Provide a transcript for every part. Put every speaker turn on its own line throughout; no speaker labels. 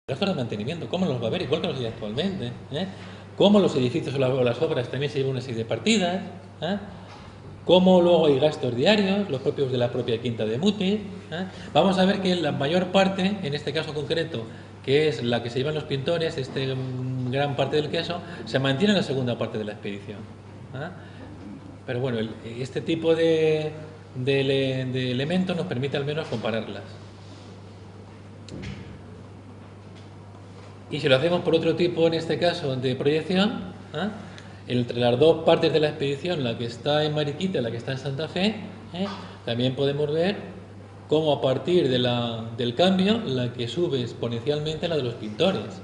gastos de mantenimiento, ¿cómo los va a haber? Igual que los hay actualmente. Cómo los edificios o las obras también se llevan una serie de partidas. Cómo luego hay gastos diarios, los propios de la propia Quinta de Mutis. Vamos a ver que la mayor parte, en este caso concreto, que es la que se llevan los pintores, gran parte del queso, se mantiene en la segunda parte de la expedición. Pero bueno, este tipo de elementos nos permite al menos compararlas. Y si lo hacemos por otro tipo, en este caso, de proyección, entre las dos partes de la expedición, la que está en Mariquita y la que está en Santa Fe, también podemos ver cómo a partir del cambio, la que sube exponencialmente la de los pintores.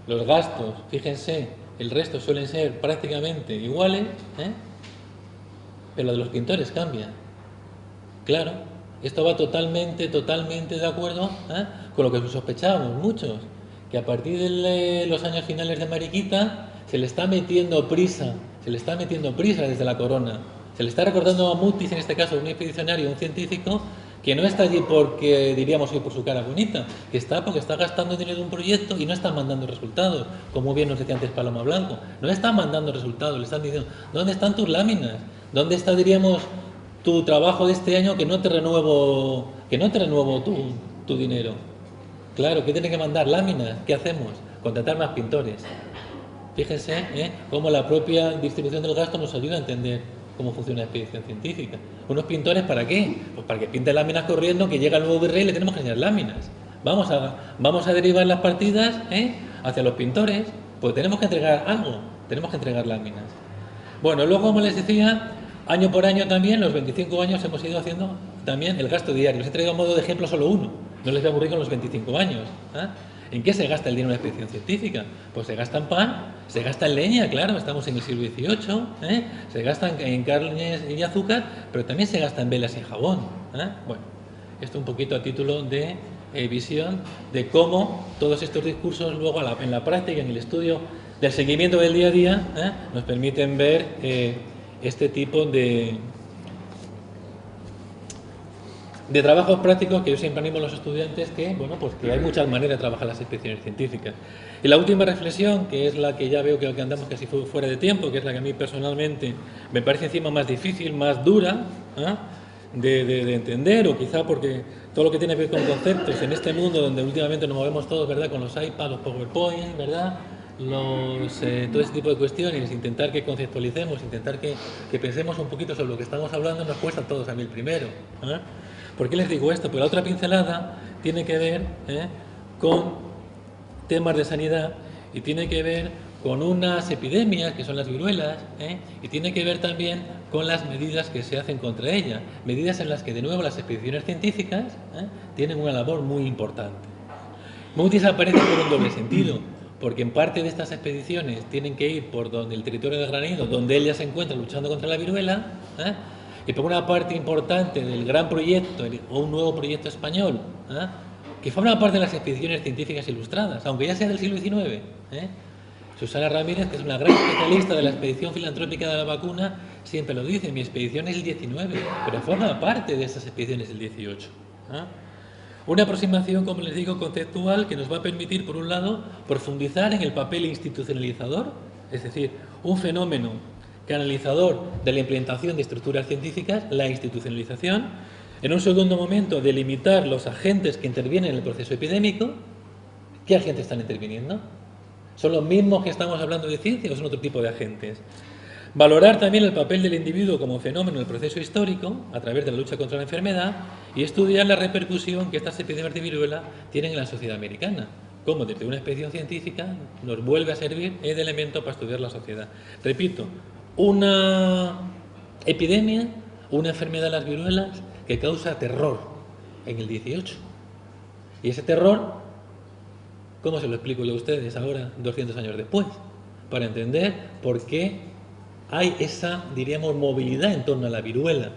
Los gastos, fíjense, el resto suelen ser prácticamente iguales, pero la de los pintores cambia. Claro, esto va totalmente de acuerdo con lo que sospechábamos muchos, que a partir de los años finales de Mariquita se le está metiendo prisa desde la corona. Se le está recordando a Mutis, en este caso un expedicionario, un científico, que no está allí porque, diríamos hoy, por su cara bonita, que está porque está gastando dinero en un proyecto y no está mandando resultados, como bien nos decía antes Paloma Blanco. No está mandando resultados, le están diciendo, ¿dónde están tus láminas? ¿Dónde está, diríamos, tu trabajo de este año que no te renuevo tu dinero? Claro, ¿qué tiene que mandar? Láminas. ¿Qué hacemos? Contratar más pintores. Fíjense cómo la propia distribución del gasto nos ayuda a entender cómo funciona la expedición científica. ¿Unos pintores para qué? Pues para que pinte láminas corriendo, que llega el nuevo virrey y le tenemos que enseñar láminas. Vamos a derivar las partidas hacia los pintores, pues tenemos que entregar algo, tenemos que entregar láminas. Bueno, luego, como les decía, año por año también, los 25 años hemos ido haciendo también el gasto diario. Les he traído a modo de ejemplo solo uno, no les voy a aburrir con los 25 años. ¿En qué se gasta el dinero de la expedición científica? Pues se gasta en pan, se gasta en leña, claro, estamos en el siglo XVIII, se gasta en carnes y azúcar, pero también se gasta en velas y jabón. Bueno, esto un poquito a título de visión de cómo todos estos discursos luego en la práctica, en el estudio del seguimiento del día a día, nos permiten ver este tipo de trabajos prácticos que yo siempre animo a los estudiantes que, bueno, pues que hay muchas maneras de trabajar las expediciones científicas. Y la última reflexión, que es la que ya veo que andamos casi fuera de tiempo, que es la que a mí personalmente me parece encima más difícil, más dura de entender, o quizá porque todo lo que tiene que ver con conceptos en este mundo donde últimamente nos movemos todos, ¿verdad?, con los iPads, los PowerPoint, ¿verdad?, todo ese tipo de cuestiones, intentar que conceptualicemos, intentar que pensemos un poquito sobre lo que estamos hablando, nos cuesta a todos, a mí el primero. ¿Por qué les digo esto? Pues la otra pincelada tiene que ver con temas de sanidad y tiene que ver con unas epidemias que son las viruelas y tiene que ver también con las medidas que se hacen contra ellas, medidas en las que de nuevo las expediciones científicas tienen una labor muy importante. Mutis aparece por un doble sentido, porque en parte de estas expediciones tienen que ir por donde el territorio de Granido, donde él ya se encuentra luchando contra la viruela, y por una parte importante del gran proyecto, o un nuevo proyecto español, que forma parte de las expediciones científicas ilustradas, aunque ya sea del siglo XIX. Susana Ramírez, que es una gran especialista de la expedición filantrópica de la vacuna, siempre lo dice, mi expedición es el XIX, pero forma parte de esas expediciones del XVIII. Una aproximación, como les digo, conceptual, que nos va a permitir, por un lado, profundizar en el papel institucionalizador, es decir, un fenómeno canalizador de la implementación de estructuras científicas, la institucionalización. En un segundo momento, delimitar los agentes que intervienen en el proceso epidémico. ¿Qué agentes están interviniendo? ¿Son los mismos que estamos hablando de ciencia o son otro tipo de agentes? Valorar también el papel del individuo como fenómeno en el proceso histórico, a través de la lucha contra la enfermedad, y estudiar la repercusión que estas epidemias de viruela tienen en la sociedad americana. Cómo desde una expedición científica nos vuelve a servir de elemento para estudiar la sociedad. Repito, una epidemia, una enfermedad de las viruelas que causa terror en el 18. Y ese terror, ¿cómo se lo explico yo a ustedes ahora, 200 años después? Para entender por qué hay esa, diríamos, movilidad en torno a la viruela.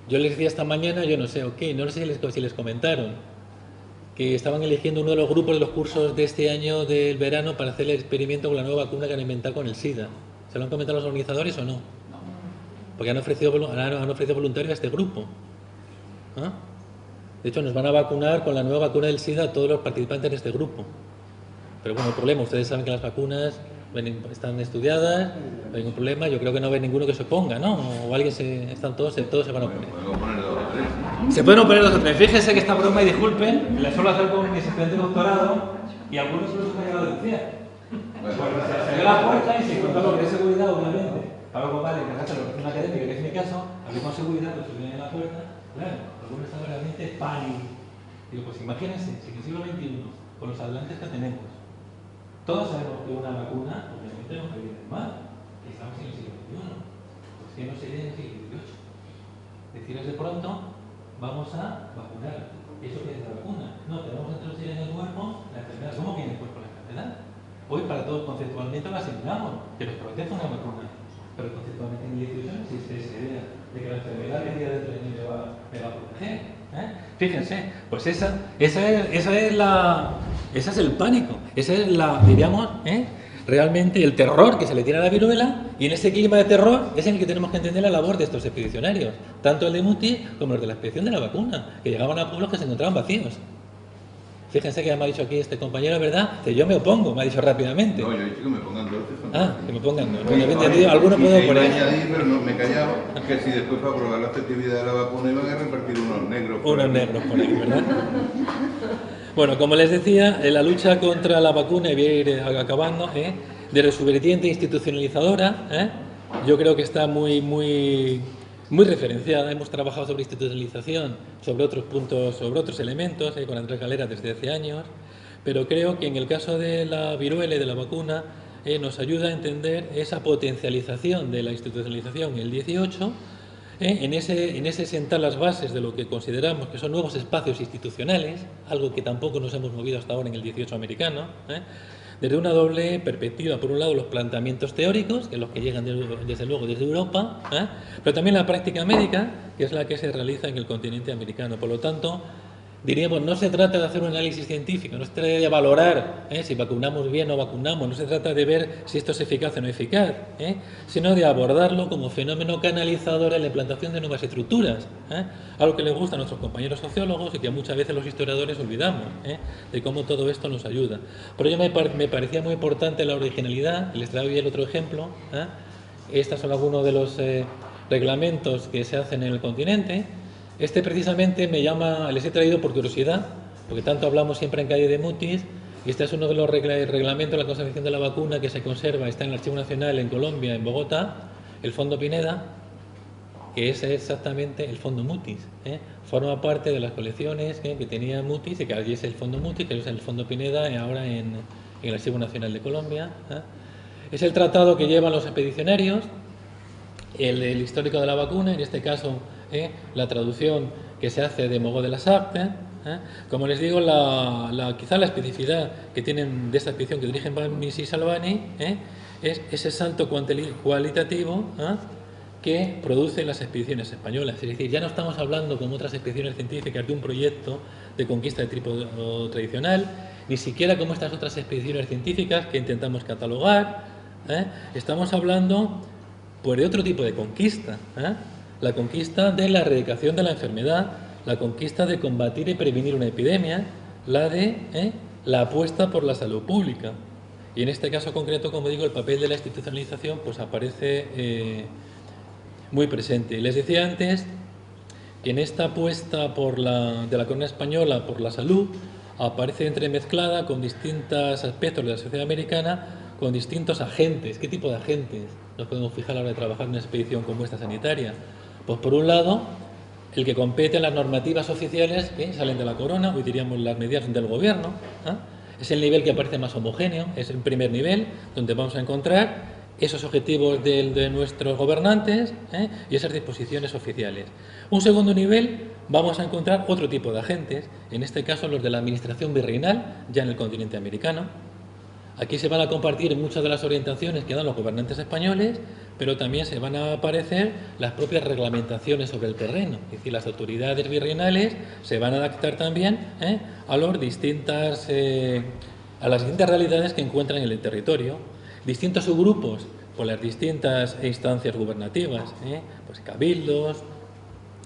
Yo les decía esta mañana, yo no sé, no sé si les comentaron, que estaban eligiendo uno de los grupos de los cursos de este año del verano para hacer el experimento con la nueva vacuna que han inventado con el SIDA. ¿Se lo han comentado los organizadores o no? Porque han ofrecido voluntarios a este grupo. ¿Ah? De hecho, nos van a vacunar con la nueva vacuna del SIDA a todos los participantes de este grupo. Pero bueno, el problema, ustedes saben que las vacunas están estudiadas, no hay ningún problema, yo creo que no hay ninguno que se oponga, ¿no? O alguien todos se van a oponer. Se pueden oponer 2 o 3. Fíjense que esta broma, y disculpen, la suelo hacer con mis estudiantes de doctorado y algunos incluso me han llegado a decir. Pues se abrió la puerta y se encontró lo que es seguridad, obviamente. Algo vale, que hace la relación académica, que es mi caso, abrí con seguridad, lo subí en la puerta, claro, algunos estaban realmente pánico. Digo, pues imagínense, si en el siglo XXI, con los adelantes que tenemos, todos sabemos que una vacuna, obviamente, no previene el mal, que estamos en el siglo XXI, pues que no sería en el siglo XVIII. Deciros de pronto, vamos a vacunar. ¿Eso qué es la vacuna? No, tenemos a introducir en el cuerpo la enfermedad. ¿Cómo viene el cuerpo la enfermedad? Hoy para todos conceptualmente lo asimilamos, que nos protege una vacuna. Pero conceptualmente en el 18 no existe esa idea de que la enfermedad que día dentro de mí me va a proteger. Fíjense, pues ese es el pánico, esa es diríamos, realmente el terror que se le tiene a la viruela, y en ese clima de terror es en el que tenemos que entender la labor de estos expedicionarios, tanto el de Mutis como los de la expedición de la vacuna, que llegaban a pueblos que se encontraban vacíos. Fíjense que ya me ha dicho aquí este compañero, ¿verdad? Que yo me opongo, me ha dicho rápidamente.
No, yo he dicho que me pongan 2.
Que me pongan 2. Bueno, entendido, alguno puedo poner.
Añadir, pero no me he callado, que si después para probar la efectividad de la vacuna iban a repartir unos negros por
ahí, ¿verdad? Bueno, como les decía, la lucha contra la vacuna, y voy a ir acabando, de su vertiente institucionalizadora, yo creo que está muy referenciada. Hemos trabajado sobre institucionalización, sobre otros puntos, sobre otros elementos, con Andrés Galera desde hace años, pero creo que en el caso de la viruela y de la vacuna nos ayuda a entender esa potencialización de la institucionalización en el 18, en ese sentar las bases de lo que consideramos que son nuevos espacios institucionales, algo que tampoco nos hemos movido hasta ahora en el 18 americano, desde una doble perspectiva. Por un lado, los planteamientos teóricos, que son los que llegan desde luego desde Europa, pero también la práctica médica, que es la que se realiza en el continente americano. Por lo tanto, diríamos, no se trata de hacer un análisis científico, no se trata de valorar si vacunamos bien o vacunamos, no se trata de ver si esto es eficaz o no eficaz, sino de abordarlo como fenómeno canalizador en la implantación de nuevas estructuras, algo que les gusta a nuestros compañeros sociólogos y que muchas veces los historiadores olvidamos, de cómo todo esto nos ayuda. Por ello me parecía muy importante la originalidad, y les traigo el otro ejemplo. Estos son algunos de los reglamentos que se hacen en el continente. Este precisamente les he traído por curiosidad, porque tanto hablamos siempre en calle de Mutis, y este es uno de los reglamentos de la conservación de la vacuna que se conserva, está en el Archivo Nacional en Colombia, en Bogotá, el Fondo Pineda, que es exactamente el Fondo Mutis. Forma parte de las colecciones que tenía Mutis, y que allí es el Fondo Mutis, que es el Fondo Pineda, ahora en el Archivo Nacional de Colombia. Es el tratado que llevan los expedicionarios, el histórico de la vacuna, en este caso la traducción que se hace de Mogot de la Sarthe. Como les digo, quizá la especificidad que tienen de esta expedición que dirigen Balmis y Salvani es ese salto cualitativo que producen las expediciones españolas. Es decir, ya no estamos hablando, como otras expediciones científicas, de un proyecto de conquista de tipo tradicional, ni siquiera como estas otras expediciones científicas que intentamos catalogar. Estamos hablando pues de otro tipo de conquista, la conquista de la erradicación de la enfermedad, la conquista de combatir y prevenir una epidemia, la de la apuesta por la salud pública. Y en este caso concreto, como digo, el papel de la institucionalización pues aparece muy presente. Les decía antes que en esta apuesta de la corona española por la salud aparece entremezclada con distintos aspectos de la sociedad americana, con distintos agentes. ¿Qué tipo de agentes nos podemos fijar a la hora de trabajar en una expedición como esta sanitaria? Pues por un lado, el que compete a las normativas oficiales que salen de la corona, hoy diríamos las medidas del gobierno. Es el nivel que aparece más homogéneo, es el primer nivel donde vamos a encontrar esos objetivos de nuestros gobernantes y esas disposiciones oficiales. Un segundo nivel, vamos a encontrar otro tipo de agentes, en este caso los de la administración virreinal, ya en el continente americano. Aquí se van a compartir muchas de las orientaciones que dan los gobernantes españoles, pero también se van a aparecer las propias reglamentaciones sobre el terreno. Es decir, las autoridades virreinales se van a adaptar también a las distintas realidades que encuentran en el territorio. Distintos subgrupos por las distintas instancias gubernativas, pues cabildos,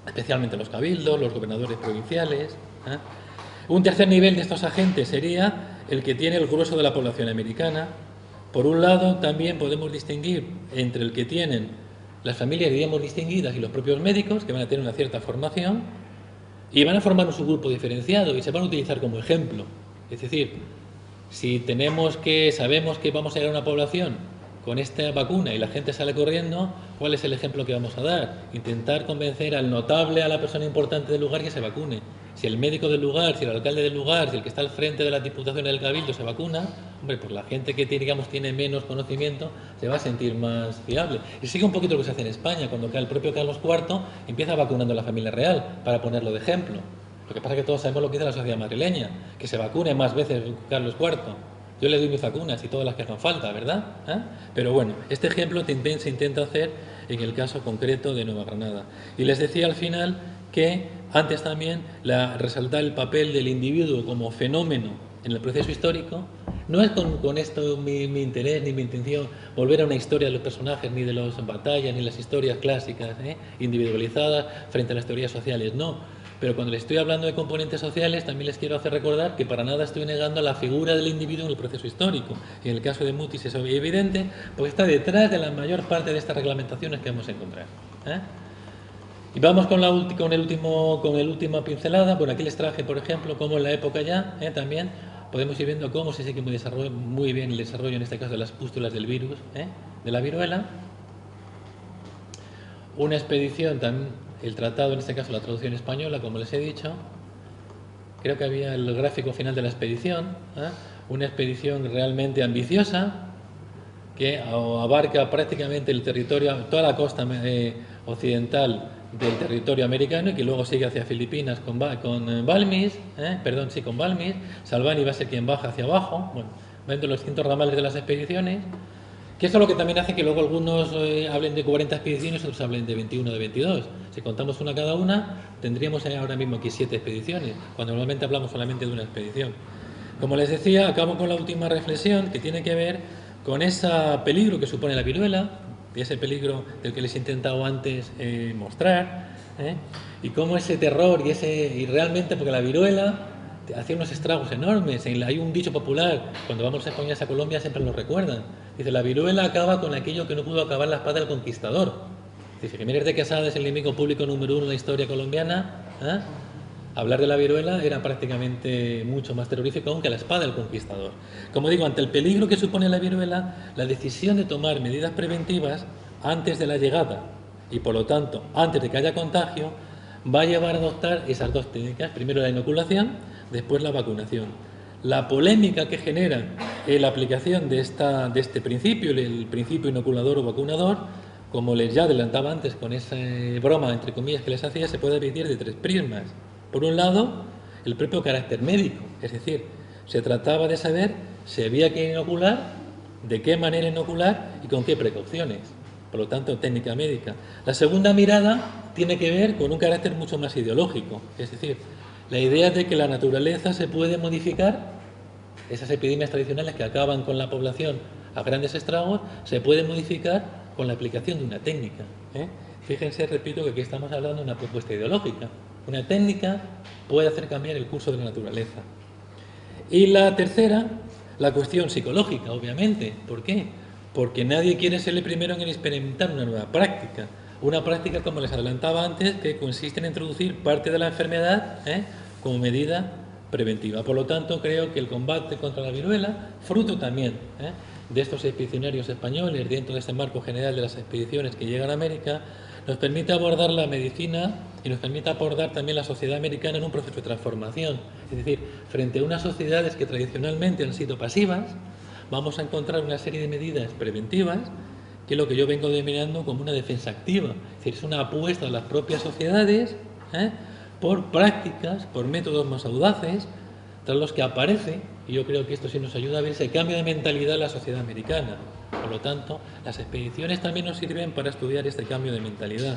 especialmente los cabildos, los gobernadores provinciales. Un tercer nivel de estos agentes sería el que tiene el grueso de la población americana. Por un lado, también podemos distinguir entre el que tienen las familias, diríamos, distinguidas y los propios médicos, que van a tener una cierta formación, y van a formar un subgrupo diferenciado y se van a utilizar como ejemplo. Es decir, si sabemos que vamos a llegar a una población con esta vacuna y la gente sale corriendo, ¿cuál es el ejemplo que vamos a dar? Intentar convencer al notable, a la persona importante del lugar que se vacune. Si el médico del lugar, si el alcalde del lugar, si el que está al frente de la diputación del cabildo se vacuna, hombre, pues la gente que tiene menos conocimiento se va a sentir más fiable. Y sigue un poquito lo que se hace en España, cuando el propio Carlos IV empieza vacunando a la familia real, para ponerlo de ejemplo. Lo que pasa es que todos sabemos lo que dice la sociedad madrileña, que se vacune más veces Carlos IV. Yo le doy mis vacunas y todas las que hagan falta, ¿verdad? Pero bueno, este ejemplo se intenta hacer en el caso concreto de Nueva Granada. Y les decía al final que antes también resaltar el papel del individuo como fenómeno en el proceso histórico. No es con esto mi interés ni mi intención volver a una historia de los personajes, ni de las batallas, ni las historias clásicas, individualizadas frente a las teorías sociales, no. Pero cuando les estoy hablando de componentes sociales, también les quiero hacer recordar que para nada estoy negando la figura del individuo en el proceso histórico. Y en el caso de Mutis es evidente, porque está detrás de la mayor parte de estas reglamentaciones que vamos a encontrar. Y vamos con la última pincelada. Bueno, aquí les traje, por ejemplo, cómo en la época ya, también podemos ir viendo cómo se sigue muy bien el desarrollo, en este caso, de las pústulas del virus, de la viruela. Una expedición también. El tratado, en este caso la traducción española, como les he dicho. Creo que había el gráfico final de la expedición, una expedición realmente ambiciosa que abarca prácticamente el territorio, toda la costa occidental del territorio americano y que luego sigue hacia Filipinas con Balmis, con Balmis. Salvani va a ser quien baja hacia abajo, bueno, viendo los distintos ramales de las expediciones. Que eso es lo que también hace que luego algunos hablen de 40 expediciones, otros hablen de 21 o de 22. Si contamos una cada una, tendríamos ahora mismo aquí 7 expediciones, cuando normalmente hablamos solamente de una expedición. Como les decía, acabo con la última reflexión, que tiene que ver con ese peligro que supone la viruela, y ese peligro del que les he intentado antes mostrar, y cómo ese terror y realmente, porque la viruela hacía unos estragos enormes. Hay un dicho popular, cuando vamos a España a Colombia siempre lo recuerdan. Dice, la viruela acaba con aquello que no pudo acabar la espada del conquistador. Dice, Jiménez de Quesada es el enemigo público número 1 de la historia colombiana. Hablar de la viruela era prácticamente mucho más terrorífico aún que la espada del conquistador. Como digo, ante el peligro que supone la viruela, la decisión de tomar medidas preventivas antes de la llegada y por lo tanto antes de que haya contagio va a llevar a adoptar esas dos técnicas, primero la inoculación, después la vacunación. La polémica que genera la aplicación de este principio, el principio inoculador o vacunador, como les ya adelantaba antes con esa broma, entre comillas, que les hacía, se puede dividir de 3 prismas. Por un lado, el propio carácter médico, es decir, se trataba de saber si había que inocular, de qué manera inocular y con qué precauciones. Por lo tanto, técnica médica. La segunda mirada tiene que ver con un carácter mucho más ideológico, es decir, la idea de que la naturaleza se puede modificar, esas epidemias tradicionales que acaban con la población a grandes estragos, se pueden modificar con la aplicación de una técnica. Fíjense, repito, que aquí estamos hablando de una propuesta ideológica. Una técnica puede hacer cambiar el curso de la naturaleza. Y la tercera, la cuestión psicológica, obviamente. ¿Por qué? Porque nadie quiere ser el primero en experimentar una nueva práctica. Una práctica, como les adelantaba antes, que consiste en introducir parte de la enfermedad como medida preventiva. Por lo tanto, creo que el combate contra la viruela, fruto también de estos expedicionarios españoles, dentro de este marco general de las expediciones que llegan a América, nos permite abordar la medicina y nos permite abordar también la sociedad americana en un proceso de transformación. Es decir, frente a unas sociedades que tradicionalmente han sido pasivas, vamos a encontrar una serie de medidas preventivas que es lo que yo vengo denominando como una defensa activa. Es decir, es una apuesta de las propias sociedades por prácticas, por métodos más audaces, tras los que aparece, y yo creo que esto sí nos ayuda a ver ese cambio de mentalidad en la sociedad americana. Por lo tanto, las expediciones también nos sirven para estudiar este cambio de mentalidad.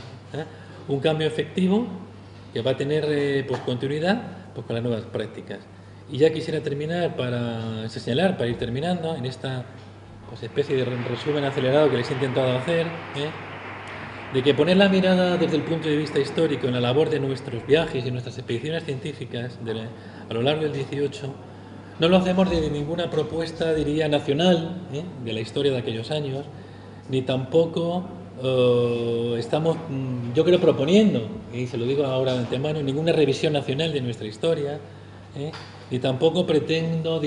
Un cambio efectivo que va a tener continuidad con las nuevas prácticas. Y ya quisiera terminar para ir terminando en esta especie de resumen acelerado que les he intentado hacer, de que poner la mirada desde el punto de vista histórico en la labor de nuestros viajes y nuestras expediciones científicas a lo largo del XVIII no lo hacemos de ninguna propuesta, diría, nacional, de la historia de aquellos años, ni tampoco estamos, yo creo, proponiendo, y se lo digo ahora de antemano, ninguna revisión nacional de nuestra historia, ni tampoco pretendo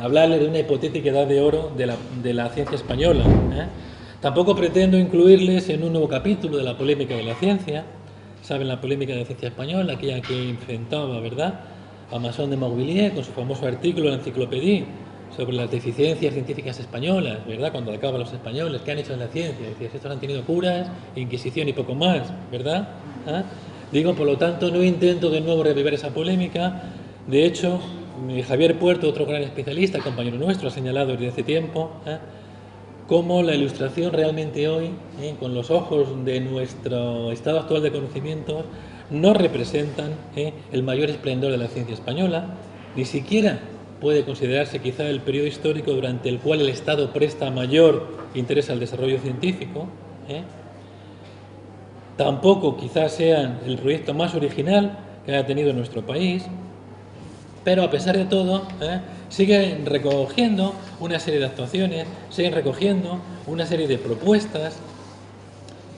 hablarle de una hipotética edad de oro de la ciencia española. Tampoco pretendo incluirles en un nuevo capítulo de la polémica de la ciencia. Saben, la polémica de la ciencia española, aquella que enfrentaba, ¿verdad?, a Masson de Morvilliers con su famoso artículo en la Enciclopédie sobre las deficiencias científicas españolas, ¿verdad?, cuando acaban los españoles, ¿qué han hecho en la ciencia? Decías, estos han tenido curas, inquisición y poco más, ¿verdad? Digo, por lo tanto, no intento de nuevo revivir esa polémica. De hecho, Javier Puerto, otro gran especialista, compañero nuestro, ha señalado desde hace tiempo cómo la Ilustración realmente hoy, con los ojos de nuestro estado actual de conocimientos, no representan el mayor esplendor de la ciencia española, ni siquiera puede considerarse quizá el periodo histórico durante el cual el Estado presta mayor interés al desarrollo científico. Tampoco quizás sean el proyecto más original que haya tenido nuestro país, pero a pesar de todo, siguen recogiendo una serie de actuaciones, siguen recogiendo una serie de propuestas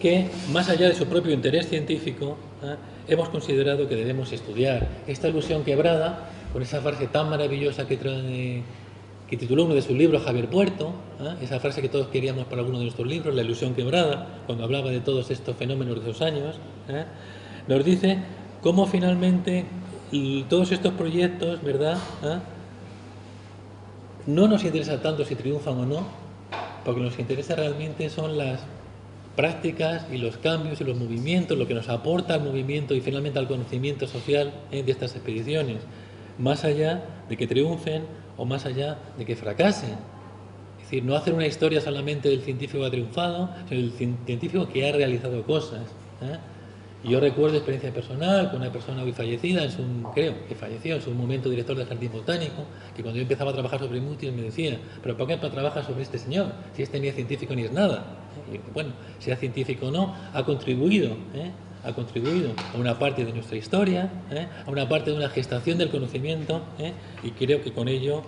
que, más allá de su propio interés científico, hemos considerado que debemos estudiar. Esta ilusión quebrada, con esa frase tan maravillosa que tituló uno de sus libros Javier Puerto, esa frase que todos queríamos para alguno de nuestros libros, la ilusión quebrada, cuando hablaba de todos estos fenómenos de esos años, nos dice cómo finalmente todos estos proyectos, ¿verdad?, no nos interesa tanto si triunfan o no, porque nos interesa realmente son las prácticas y los cambios y los movimientos, lo que nos aporta al movimiento y finalmente al conocimiento social de estas expediciones, más allá de que triunfen o más allá de que fracasen. Es decir, no hacer una historia solamente del científico que ha triunfado, sino del científico que ha realizado cosas. Y yo recuerdo experiencia personal con una persona hoy fallecida, creo que falleció en su momento director del Jardín Botánico, que cuando yo empezaba a trabajar sobre Mutis me decía, ¿pero por qué trabajas sobre este señor? Si este ni es científico ni es nada. Y bueno, sea científico o no, ha contribuido a una parte de nuestra historia, a una parte de una gestación del conocimiento, y creo que con ello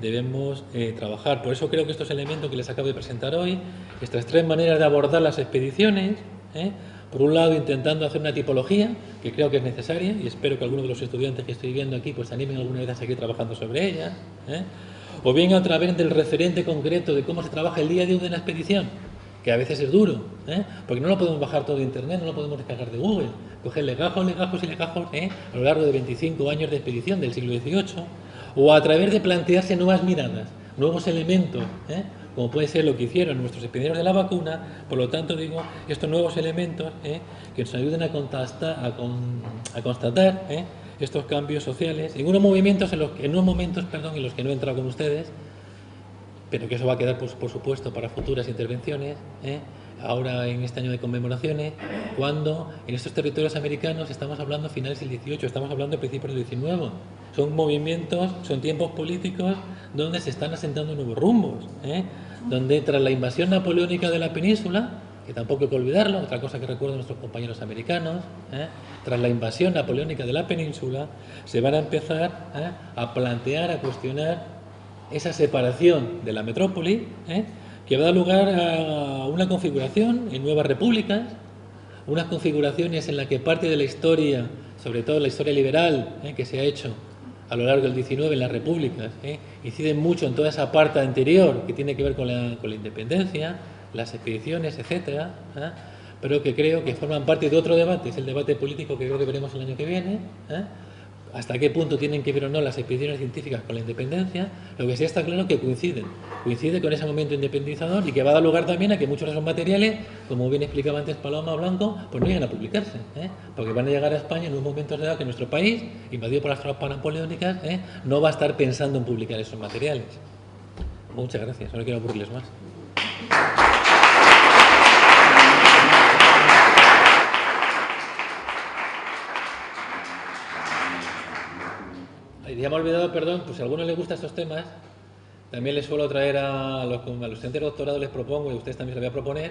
debemos trabajar. Por eso creo que estos elementos que les acabo de presentar hoy, estas tres maneras de abordar las expediciones, por un lado intentando hacer una tipología que creo que es necesaria y espero que algunos de los estudiantes que estoy viendo aquí pues animen alguna vez a seguir trabajando sobre ella, o bien a través del referente concreto de cómo se trabaja el día a día de una expedición, que a veces es duro, porque no lo podemos bajar todo de internet, no lo podemos descargar de Google, coger legajos a lo largo de 25 años de expedición del siglo XVIII, o a través de plantearse nuevas miradas, nuevos elementos, como puede ser lo que hicieron nuestros expediciones de la vacuna. Por lo tanto, digo, estos nuevos elementos que nos ayuden a constatar estos cambios sociales en unos momentos en los que no he entrado con ustedes, pero que eso va a quedar, por supuesto, para futuras intervenciones, ahora en este año de conmemoraciones, cuando en estos territorios americanos estamos hablando finales del XVIII, estamos hablando de principios del XIX. Son movimientos, son tiempos políticos donde se están asentando nuevos rumbos, donde tras la invasión napoleónica de la península, que tampoco hay que olvidarlo, otra cosa que recuerdo nuestros compañeros americanos, tras la invasión napoleónica de la península, se van a empezar a plantear, a cuestionar esa separación de la metrópoli, que va a dar lugar a una configuración en nuevas repúblicas, unas configuraciones en las que parte de la historia, sobre todo la historia liberal que se ha hecho a lo largo del XIX en las repúblicas, inciden mucho en toda esa parte anterior que tiene que ver con la independencia, las expediciones, etcétera, pero que creo que forman parte de otro debate, es el debate político que creo que veremos el año que viene, hasta qué punto tienen que ver o no las expediciones científicas con la independencia. Lo que sí está claro que coincide con ese momento independizador y que va a dar lugar también a que muchos de esos materiales, como bien explicaba antes Paloma Blanco, pues no llegan a publicarse, porque van a llegar a España en unos momentos de edad que nuestro país, invadido por las tropas napoleónicas, no va a estar pensando en publicar esos materiales. Muchas gracias, no quiero aburrirles más. Ya me he olvidado, perdón, pues si a alguno les gustan estos temas, también les suelo traer a los estudiantes de doctorado, les propongo, y a ustedes también les voy a proponer,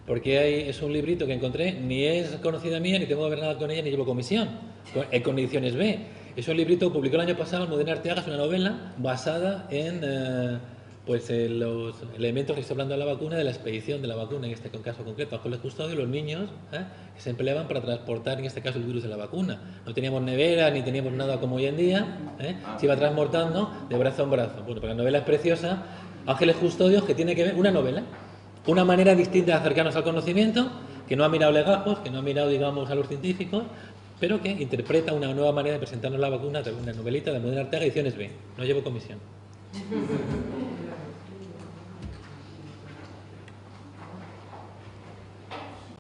porque es un librito que encontré, ni es conocida mía, ni tengo que ver nada con ella, ni llevo comisión, con Ediciones B. Es un librito que publicó el año pasado Almudena Arteaga, es una novela basada en los elementos que estoy hablando de la vacuna, de la expedición de la vacuna, en este caso concreto, bajo el custodio, los niños que se empleaban para transportar, en este caso, el virus de la vacuna. No teníamos nevera, ni teníamos nada como hoy en día, se iba transportando de brazo en brazo. Bueno, pero la novela es preciosa, Ángeles Custodios, que tiene que ver, una novela, una manera distinta de acercarnos al conocimiento, que no ha mirado legajos, que no ha mirado, digamos, a los científicos, pero que interpreta una nueva manera de presentarnos la vacuna, una novelita de Almudena Arteaga, Ediciones B. No llevo comisión.